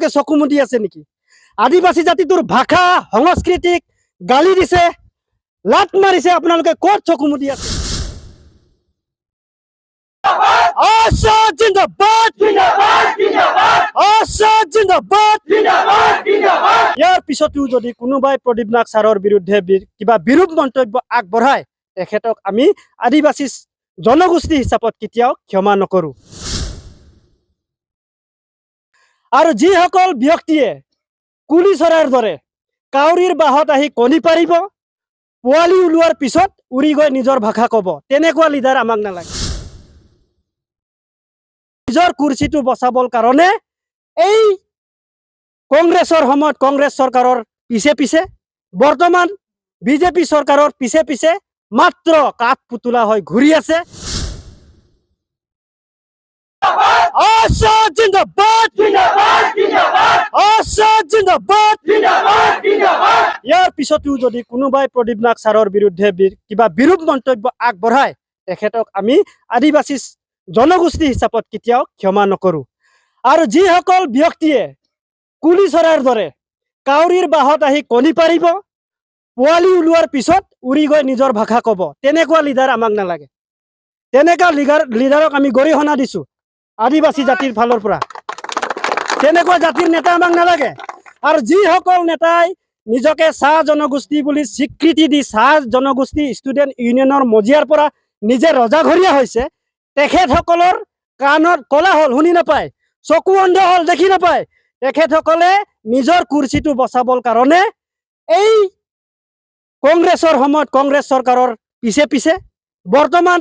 চকু মুদি আছে নেকি? আদিবাসী জাতিটোৰ ভাষা সংস্কৃতিক গালি দিছে, লাত মাৰিছে, আপোনালোকে ক'ত চকু মুদি আছে? আজাদ জিন্দাবাদ, আজাদ জিন্দাবাদ। ইয়াৰ পিছতো যদি কোনোবাই প্ৰদীপ নাথ ছাৰৰ বিৰুদ্ধে কিবা বিৰূপ মন্তব্য আগবঢ়ায়, তেখেতক আমি আদিবাসী জনগোষ্ঠী হিচাপত কেতিয়াও ক্ষমা নকৰো। আৰু যিসকল ব্যক্তিয়ে কুলি চৰাইৰ দৰে কাউৰীৰ বাহত আহি কণী পাৰিব, পোৱালি ওলোৱাৰ পিছত উৰি গৈ নিজৰ ভাষা ক'ব, তেনেকুৱা লিডাৰ আমাক নালাগে। নিজৰ কুৰ্চীটো বচাবৰ কাৰণে এই কংগ্ৰেছৰ সময়ত কংগ্ৰেছ চৰকাৰৰ পিছে পিছে, বৰ্তমান বিজেপি চৰকাৰৰ পিছে পিছে মাত্ৰ কাঠ পুতলা হৈ ঘূৰি আছে। আজাদ জিন্দাবাদ, আজাদ জিন্দাবাদ। ইয়াৰ পিছতো যদি কোনোবাই প্ৰদীপ নাথ ছাৰৰ বিৰুদ্ধে কিবা বিৰূপ মন্তব্য আগবঢ়ায়, তেখেতক আমি আদিবাসী জনগোষ্ঠী হিচাপত কেতিয়াও ক্ষমা নকৰো। আৰু যিসকল ব্যক্তিয়ে কুলি চৰাইৰ দৰে কাউৰীৰ বাহত আহি কণী পাৰিব, পোৱালি ওলোৱাৰ পিছত উৰি গৈ নিজৰ ভাষা ক'ব, তেনেকুৱা লিডাৰ আমাক নালাগে। তেনেকুৱা লিডাৰক আমি গৰিহণা দিছো আদিবাসী জাতিৰ ফালৰ পৰা। তেনেকুৱা জাতিৰ নেতা আমাক নালাগে। আৰু যিসকল নেতাই নিজকে চাহ জনগোষ্ঠী বুলি স্বীকৃতি দি চাহ জনগোষ্ঠী ষ্টুডেণ্ট ইউনিয়নৰ মজিয়াৰ পৰা নিজে ৰজাঘৰীয়া হৈছে, তেখেতসকলৰ কাণত কলা হ'ল, শুনি নাপায়, চকু অন্ধ হ'ল, দেখি নাপায়। তেখেতসকলে নিজৰ কুৰ্চীটো বচাবৰ কাৰণে এই কংগ্ৰেছৰ সময়ত কংগ্ৰেছ চৰকাৰৰ পিছে পিছে, বৰ্তমান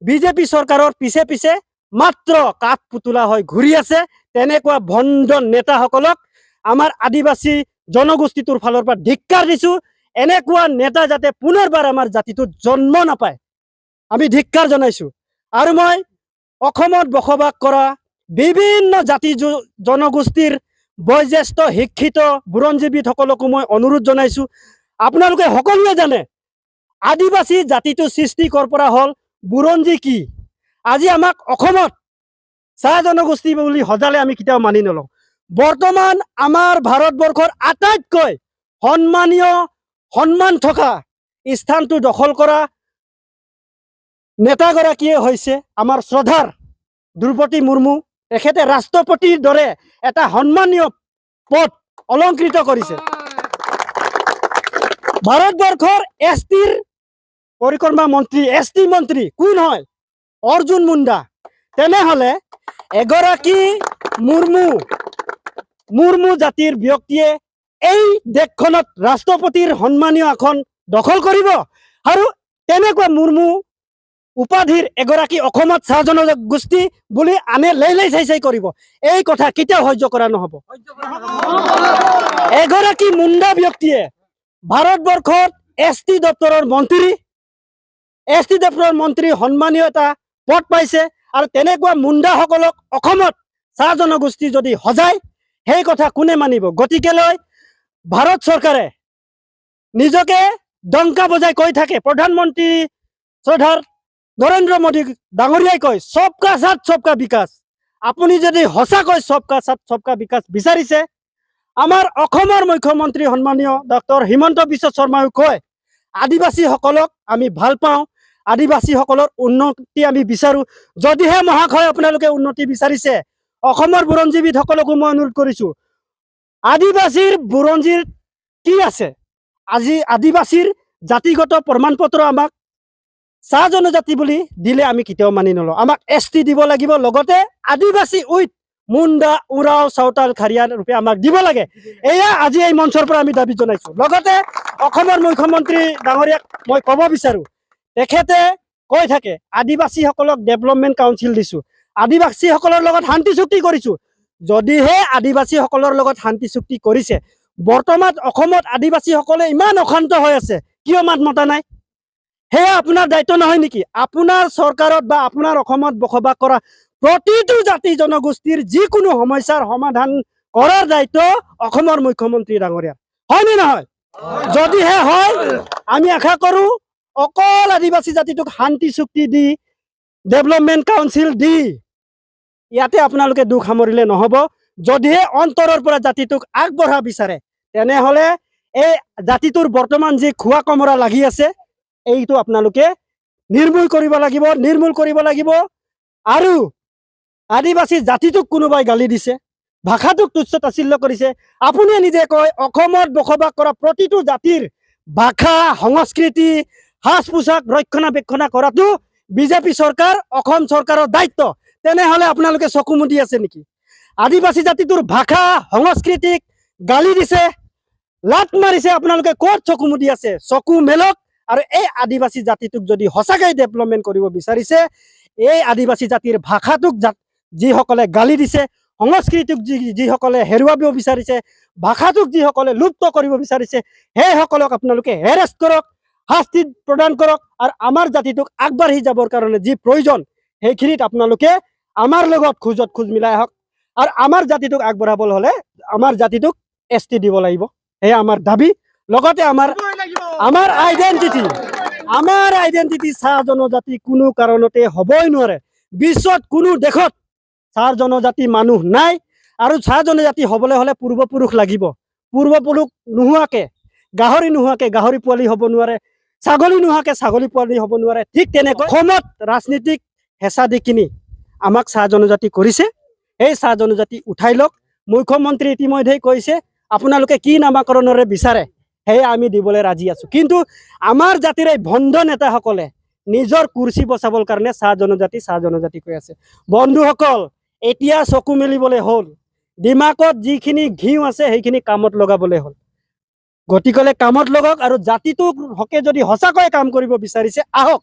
বিজেপি চৰকাৰৰ পিছে পিছে মাত্ৰ কাঠ পুতলা হৈ ঘূৰি আছে। তেনেকুৱা ভণ্ড নেতাসকলক আমাৰ আদিবাসী জনগোষ্ঠীটোৰ ফালৰ পৰা ধিক্কাৰ দিছো। এনেকুৱা নেতা যাতে পুনৰবাৰ আমাৰ জাতিটোত জন্ম নাপায়, আমি ধিক্কাৰ জনাইছো। আৰু মই অসমত বসবাস কৰা বিভিন্ন জাতি জনগোষ্ঠীৰ বয়োজ্যেষ্ঠ শিক্ষিত বুৰঞ্জীবিদসকলকো মই অনুৰোধ জনাইছো, আপোনালোকে সকলোৱে জানে আদিবাসী জাতিটো সৃষ্টি কৰ পৰা হ'ল, বুৰঞ্জী কি। আজি আমাক অসমত চাহ জনগোষ্ঠী বুলি সজালে আমি কেতিয়াও মানি নলওঁ। বৰ্তমান আমাৰ ভাৰতবৰ্ষৰ আটাইতকৈ সন্মান থকা স্থানটো দখল কৰা নেতাগৰাকীয়ে হৈছে আমাৰ শ্ৰদ্ধাৰ দ্ৰৌপদী মুৰ্মু। তেখেতে ৰাষ্ট্ৰপতিৰ দৰে এটা সন্মানীয় পদ অলংকৃত কৰিছে। ভাৰতবৰ্ষৰ এছটিৰ পৰিক্ৰমা মন্ত্ৰী, এছটি মন্ত্ৰী কোন হয়? অৰ্জুন মুণ্ডা। তেনেহলে এগৰাকী মুৰ্মু জাতিৰ ব্যক্তিয়ে এই দেশখনত ৰাষ্ট্ৰপতিৰ সন্মানীয় আসন দখল কৰিব, আৰু তেনেকুৱা মুৰ্মু উপাধিৰ এগৰাকী অসমত চাহ জনগোষ্ঠী বুলি আনে লেই চাই কৰিব। এই কথা কেতিয়াও সহ্য কৰা নহব। এগৰাকী মুণ্ডা ব্যক্তিয়ে ভাৰতবৰ্ষত এছটি দপ্তৰৰ মন্ত্ৰী সন্মানীয় এটা পদ পাইছে, আৰু তেনেকুৱা মুণ্ডাসকলক অসমত চাহ জনগোষ্ঠী যদি সজায়, সেই কথা কোনে মানিব? গতিকেলৈ ভাৰত চৰকাৰে নিজকে ডংকা বজাই কৈ থাকে, প্ৰধানমন্ত্ৰী শ্ৰদ্ধাৰ নৰেন্দ্ৰ মোদী ডাঙৰীয়াই কয় সবকা সাথ সবকা বিকাশ। আপুনি যদি সঁচাকৈ সবকা সাথ সবকা বিকাশ বিচাৰিছে, আমাৰ অসমৰ মুখ্যমন্ত্ৰী সন্মানীয় ডক্টৰ হিমন্ত বিশ্ব শৰ্মাই কয় আদিবাসীসকলক আমি ভাল পাওঁ, আদিবাসীসকলৰ উন্নতি আমি বিচাৰো। যদিহে মহাশয় আপোনালোকে উন্নতি বিচাৰিছে, অসমৰ বুৰঞ্জীবিদসকলকো মই অনুৰোধ কৰিছো, আদিবাসীৰ বুৰঞ্জীৰ কি আছে? আজি আদিবাসীৰ জাতিগত প্ৰমাণ পত্ৰ আমাক চাহ জনজাতি বুলি দিলে আমি কেতিয়াও মানি নলওঁ। আমাক এছটি দিব লাগিব, লগতে আদিবাসী উইথ মুণ্ডা, উৰাও, চাওতাল, খাৰিয়া ৰূপে আমাক দিব লাগে। এয়া আজি এই মঞ্চৰ পৰা আমি দাবী জনাইছো। লগতে অসমৰ মুখ্যমন্ত্ৰী ডাঙৰীয়াক মই ক'ব বিচাৰো, তেখেতে কৈ থাকে আদিবাসীসকলক ডেভেলপমেণ্ট কাউন্সিল দিছো, আদিবাসীসকলৰ লগত শান্তি চুক্তি কৰিছো। যদিহে আদিবাসীসকলৰ লগত শান্তি চুক্তি কৰিছে, বৰ্তমান অসমত আদিবাসীসকলে ইমান অশান্ত হৈ আছে, কিয় মাত মতা নাই? সেয়া আপোনাৰ দায়িত্ব নহয় নেকি? আপোনাৰ চৰকাৰত বা আপোনাৰ অসমত বসবাস কৰা প্ৰতিটো জাতি জনগোষ্ঠীৰ যিকোনো সমস্যাৰ সমাধান কৰাৰ দায়িত্ব অসমৰ মুখ্যমন্ত্ৰী ডাঙৰীয়া, হয়নে নহয়? যদিহে হয়, আমি আশা কৰো অকল আদিবাসী জাতিটোক শান্তি চুক্তি দি, ডেভেলপমেণ্ট কাউন্সিল দি ইয়াতে আপোনালোকে দুখ সামৰিলে নহ'ব। যদিহে অন্তৰৰ পৰা জাতিটোক আগবঢ়া বিচাৰে তেনেহ'লে এই জাতিটোৰ বৰ্তমান যি খোৱা কমৰা লাগি আছে এইটো আপোনালোকে নিৰ্মূল কৰিব লাগিব আৰু আদিবাসী জাতিটোক কোনোবাই গালি দিছে, ভাষাটোক তুচ্ছ তাচ্ছিল্য কৰিছে। আপুনিয়ে নিজে কয় অসমত বসবাস কৰা প্ৰতিটো জাতিৰ ভাষা সংস্কৃতি সাজ পোছাক ৰক্ষণাবেক্ষণা কৰাটো বিজেপি চৰকাৰ অসম চৰকাৰৰ দায়িত্ব। তেনেহ'লে আপোনালোকে চকু মুদি আছে নেকি? আদিবাসী জাতিটোৰ ভাষা সংস্কৃতিক গালি দিছে, লাট মাৰিছে, আপোনালোকে ক'ত চকু মুদি আছে? চকু মেলক আৰু এই আদিবাসী জাতিটোক যদি সঁচাকৈ ডেভেলপমেণ্ট কৰিব বিচাৰিছে, এই আদিবাসী জাতিৰ ভাষাটোক যিসকলে গালি দিছে, সংস্কৃতিক যিসকলে হেৰুৱাব বিচাৰিছে, ভাষাটোক যিসকলে লুপ্ত কৰিব বিচাৰিছে, সেইসকলক আপোনালোকে এৰেষ্ট কৰক, শাস্তি প্ৰদান কৰক আৰু আমাৰ জাতিটোক আগবাঢ়ি যাবৰ কাৰণে যি প্ৰয়োজন সেইখিনিত আপোনালোকে আমাৰ লগত খোজত খোজ মিলাই আহক। আৰু আমাৰ জাতিটোক আগবঢ়াবলৈ হ'লে আমাৰ জাতিটোক ST দিব লাগিব, সেয়া আমাৰ দাবী। লগতে আমাৰ আইডেণ্টিটি চাহ জনজাতি কোনো কাৰণতে হ'বই নোৱাৰে। বিশ্বত কোনো দেশত চাহ জনজাতি মানুহ নাই আৰু চাহ জনজাতি হ'বলৈ হ'লে পূৰ্বপুৰুষ লাগিব। পূৰ্বপুৰুষ নোহোৱাকৈ গাহৰি নোহোৱাকৈ গাহৰি পোৱালি হ'ব নোৱাৰে, ছাগলী নোহোৱাকৈ ছাগলী পোৱালি হ'ব নোৱাৰে। ঠিক তেনেকৈ অসমত ৰাজনীতিক হেঁচা দি কিনি আমাক চাহ জনজাতি কৰিছে, এই চাহ জনজাতি উঠাই লওক। মুখ্যমন্ত্ৰী ইতিমধ্যেই কৈছে আপোনালোকে কি নামাকৰণৰে বিচাৰে সেয়া আমি দিবলৈ ৰাজি আছোঁ। কিন্তু আমাৰ জাতিৰ এই ভণ্ড নেতাসকলে নিজৰ কুৰ্চি বচাবৰ কাৰণে চাহ জনজাতি কৈ আছে। বন্ধুসকল, এতিয়া চকু মেলিবলৈ হ'ল, ডিমাকত যিখিনি ঘিউ আছে সেইখিনি কামত লগাবলৈ হ'ল। গতিকে কামত লগাওক আৰু জাতিটোৰ হকে যদি সঁচাকৈ কাম কৰিব বিচাৰিছে আহক,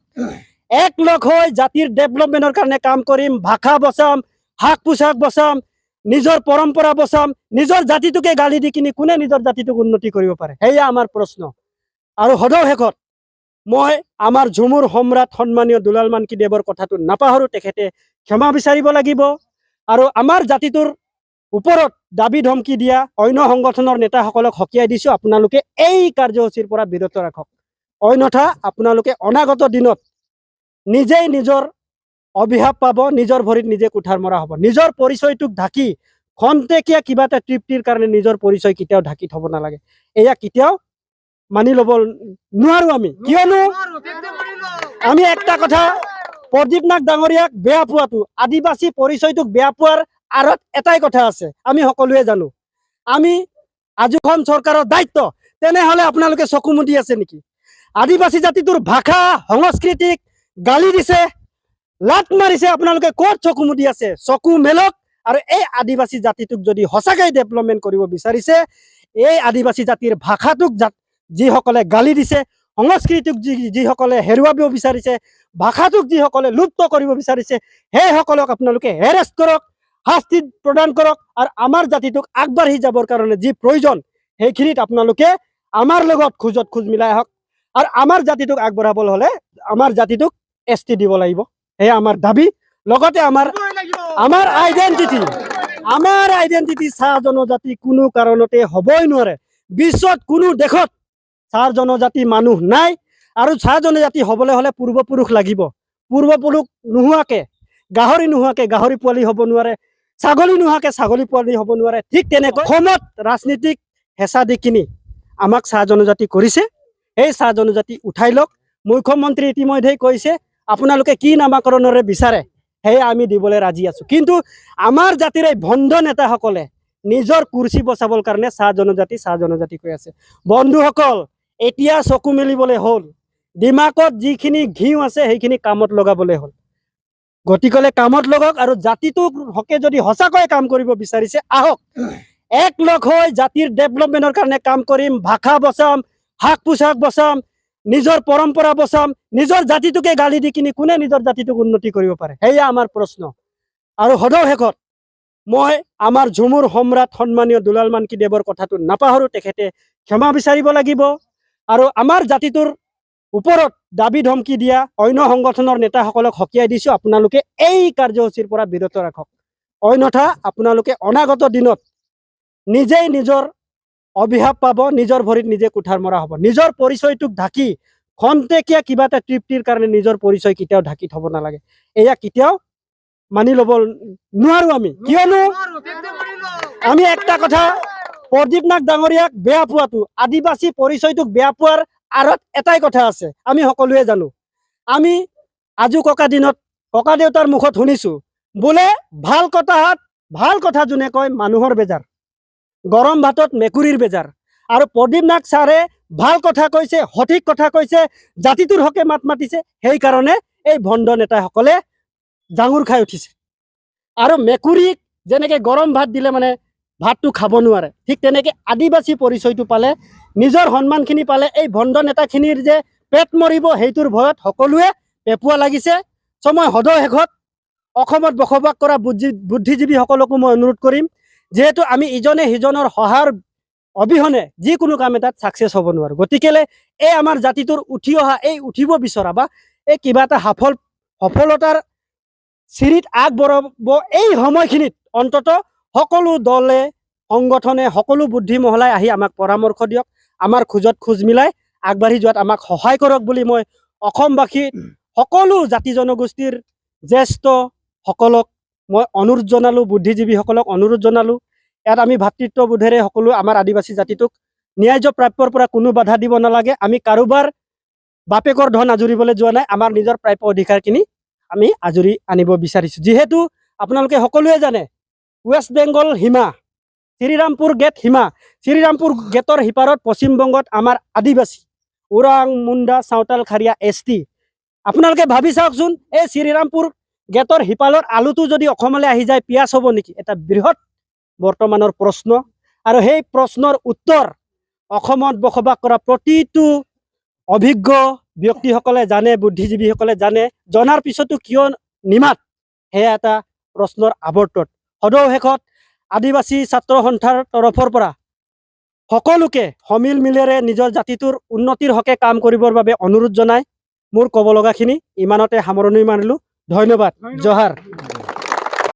একলগ হৈ জাতিৰ ডেভেলপমেণ্টৰ কাৰণে কাম কৰিম। ভাষা বচাম, সাজ পোছাক বচাম, নিজৰ পৰম্পৰা বচাম। নিজৰ জাতিটোকে গালি দি কিনি কোনে নিজৰ জাতিটোক উন্নতি কৰিব পাৰে? সেয়া আমাৰ প্ৰশ্ন। আৰু সদৌ শেষত মই আমাৰ ঝুমুৰ সম্ৰাট সন্মানীয় দুলাল মানকীদেৱৰ কথাটো নাপাহৰোঁ, তেখেতে ক্ষমা বিচাৰিব লাগিব। আৰু আমাৰ জাতিটোৰ ওপৰত দাবী ধমকি দিয়া অন্য সংগঠনৰ নেতাসকলক সকীয়াই দিছোঁ, আপোনালোকে এই কাৰ্যসূচীৰ পৰা বিৰত ৰাখক। অন্যথা আপোনালোকে অনাগত দিনত নিজেই নিজৰ অভিশাপ পাব, নিজৰ ভৰিত নিজে কুঠাৰ মৰা হ'ব। নিজৰ পৰিচয়টোক ঢাকি খন্তেকীয়া কিবা এটা তৃপ্তিৰ কাৰণে নিজৰ পৰিচয় কেতিয়াও ঢাকি থ'ব নালাগে। এয়া কেতিয়াও মানি ল'ব নোৱাৰোঁ আমি। কিয়নো আমি একটা কথা, প্ৰদীপ নাথ ডাঙৰীয়াক বেয়া পোৱাটো, আদিবাসী পৰিচয়টোক বেয়া পোৱাৰ আঁৰত এটাই কথা আছে, আমি সকলোৱে জানো। আমি আজুখন চৰকাৰৰ দায়িত্ব। তেনেহ'লে আপোনালোকে চকু মুদি আছে নেকি? আদিবাসী জাতিটোৰ ভাষা সংস্কৃতিক গালি দিছে, লাট মাৰিছে, আপোনালোকে ক'ত চকু মুদি আছে? চকু মেলক আৰু এই আদিবাসী জাতিটোক যদি সঁচাকৈ ডেভেলপমেণ্ট কৰিব বিচাৰিছে, এই আদিবাসী জাতিৰ ভাষাটোক যিসকলে গালি দিছে, সংস্কৃতিক যিসকলে হেৰুৱাব বিচাৰিছে, ভাষাটোক যিসকলে লুপ্ত কৰিব বিচাৰিছে, সেইসকলক আপোনালোকে এৰেষ্ট কৰক, শাস্তি প্ৰদান কৰক আৰু আমাৰ জাতিটোক আগবাঢ়ি যাবৰ কাৰণে যি প্ৰয়োজন সেইখিনিত আপোনালোকে আমাৰ লগত খোজত খোজ মিলাই আহক। আৰু আমাৰ জাতিটোক আগবঢ়াবলৈ হ'লে আমাৰ জাতিটোক ST দিব লাগিব, সেয়া আমাৰ দাবী। লগতে আমাৰ আইডেণ্টিটি চাহ জনজাতি কোনো কাৰণতে হ'বই নোৱাৰে। বিশ্বত কোনো দেশত চাহ জনজাতি মানুহ নাই আৰু চাহ জনজাতি হ'বলৈ হ'লে পূৰ্বপুৰুষ লাগিব। পূৰ্বপুৰুষ নোহোৱাকৈ নোহোৱাকৈ গাহৰি পোৱালি হ'ব নোৱাৰে, ছাগলী নোহোৱাকৈ ছাগলী পোৱালি হ'ব নোৱাৰে। ঠিক তেনেকৈ অসমত ৰাজনীতিক হেঁচা দি কিনি আমাক চাহ জনজাতি কৰিছে, এই চাহ জনজাতি উঠাই লওক। মুখ্যমন্ত্ৰী ইতিমধ্যেই কৈছে আপোনালোকে কি নামাকৰণৰে বিচাৰে সেয়া আমি দিবলৈ ৰাজি আছোঁ। কিন্তু আমাৰ জাতিৰ এই ভণ্ড নেতাসকলে নিজৰ কুৰ্চি বচাবৰ কাৰণে চাহ জনজাতি কৈ আছে। বন্ধুসকল, এতিয়া চকু মেলিবলৈ হ'ল, ডিমাকত যিখিনি ঘিউ আছে সেইখিনি কামত লগাবলৈ হ'ল। গতিকে কামত লগাওক আৰু জাতিটোৰ হকে যদি সঁচাকৈ কাম কৰিব বিচাৰিছে আহক, একলগ হৈ জাতিৰ ডেভেলপমেণ্টৰ কাৰণে কাম কৰিম। ভাষা বচাম, সাজ পোছাক বচাম, নিজৰ পৰম্পৰা বচাম। নিজৰ জাতিটোকে গালি দি কিনি কোনে নিজৰ জাতিটোক উন্নতি কৰিব পাৰে? সেয়া আমাৰ প্ৰশ্ন। আৰু সদৌ শেষত মই আমাৰ ঝুমুৰ সম্ৰাট সন্মানীয় দুলাল মানকীদেৱৰ কথাটো নাপাহৰোঁ, তেখেতে ক্ষমা বিচাৰিব লাগিব। আৰু আমাৰ জাতিটোৰ ওপৰত দাবী ধমকি দিয়া অন্য সংগঠনৰ নেতাসকলক সকীয়াই দিছোঁ, আপোনালোকে এই কাৰ্যসূচীৰ পৰা বিৰত ৰাখক। অন্যথা আপোনালোকে অনাগত দিনত নিজেই নিজৰ অভিশাপ পাব, নিজৰ ভৰিত নিজে কুঠাৰ মৰা হ'ব। নিজৰ পৰিচয়টোক ঢাকি খন্তেকীয়া কিবা এটা তৃপ্তিৰ কাৰণে নিজৰ পৰিচয় কেতিয়াও ঢাকি থ'ব নালাগে। এয়া কেতিয়াও মানি ল'ব নোৱাৰো আমি কিয়নো আমি একটা কথা প্ৰদীপ নাথ ডাঙৰীয়াক বেয়া পোৱাটো আদিবাসী পৰিচয়টোক বেয়া পোৱাৰ আঁৰত এটাই কথা আছে আমি সকলোৱে জানো আমি আজু ককা দিনত ককা দেউতাৰ মুখত শুনিছো বোলে ভাল কথা যোনে কয় মানুহৰ বেজাৰ গৰম ভাতত মেকুৰীৰ বেজাৰ আৰু প্ৰদীপ নাথ ছাৰে ভাল কথা কৈছে সঠিক কথা কৈছে জাতিটোৰ হকে মাত মাতিছে সেইকাৰণে এই ভণ্ড নেতাসকলে জাঙুৰ খাই উঠিছে আৰু মেকুৰীক যেনেকৈ গৰম ভাত দিলে মানে ভাতটো খাব নোৱাৰে ঠিক তেনেকৈ আদিবাসী পৰিচয়টো পালে নিজৰ সন্মানখিনি পালে এই ভণ্ড নেতাখিনিৰ যে পেট মৰিব সেইটোৰ ভয়ত সকলোৱে পেপুৱা লাগিছে চ মই সদৌ শেষত অসমত বসবাস কৰা বুদ্ধিজীৱীসকলকো মই অনুৰোধ কৰিম যিহেতু আমি ইজনে সিজনৰ সহায়ৰ অবিহনে যিকোনো কাম এটাত ছাকচেছ হ'ব নোৱাৰোঁ গতিকেলৈ এই আমাৰ জাতিটোৰ উঠি অহা এই উঠিব বিচৰা বা এই কিবা এটা সফলতাৰ চিৰিত আগবঢ়াব এই সময়খিনিত অন্তত সকলো দলে সংগঠনে সকলো বুদ্ধি মহলাই আহি আমাক পৰামৰ্শ দিয়ক আমাৰ খোজত খোজ মিলাই আগবাঢ়ি যোৱাত আমাক সহায় কৰক বুলি মই অসমবাসী সকলো জাতি জনগোষ্ঠীৰ জ্যেষ্ঠসকলক মই অনুৰোধ জনালোঁ বুদ্ধিজীৱীসকলক অনুৰোধ জনালোঁ ইয়াত আমি ভাতৃত্ববোধেৰে সকলো আমাৰ আদিবাসী জাতিটোক ন্যায্য প্ৰাপ্যৰ পৰা কোনো বাধা দিব নালাগে আমি কাৰোবাৰ বাপেকৰ ধন আজুৰিবলৈ যোৱা নাই আমাৰ নিজৰ প্ৰাপ্য অধিকাৰখিনি আমি আজুৰি আনিব বিচাৰিছোঁ যিহেতু আপোনালোকে সকলোৱে জানে ৱেষ্ট বেংগল সীমা শ্ৰীৰামপুৰ গেট সীমা শ্ৰীৰামপুৰ গেটৰ সিপাৰত পশ্চিমবংগত আমাৰ আদিবাসী ওৰাং মুণ্ডা চাওতাল খাৰিয়া ST আপোনালোকে ভাবি চাওকচোন এই শ্ৰীৰামপুৰ গেটৰ সিপালৰ আলুটো যদি অসমলৈ আহি যায় পিয়াজ হ'ব নেকি এটা বৃহৎ বৰ্তমানৰ প্ৰশ্ন আৰু সেই প্ৰশ্নৰ উত্তৰ অসমত বসবাস কৰা প্ৰতিটো অভিজ্ঞ ব্যক্তিসকলে জানে বুদ্ধিজীৱীসকলে জানে জনাৰ পিছতো কিয় নিমাত সেয়া এটা প্ৰশ্নৰ আৱৰ্তত সদৌ শেষত আদিবাসী ছাত্ৰ সন্থাৰ তৰফৰ পৰা সকলোকে সমিল মিলেৰে নিজৰ জাতিটোৰ উন্নতিৰ হকে কাম কৰিবৰ বাবে অনুৰোধ জনাই মোৰ ক'ব লগাখিনি ইমানতে সামৰণি মাৰিলোঁ ধন্যবাদ জহাৰ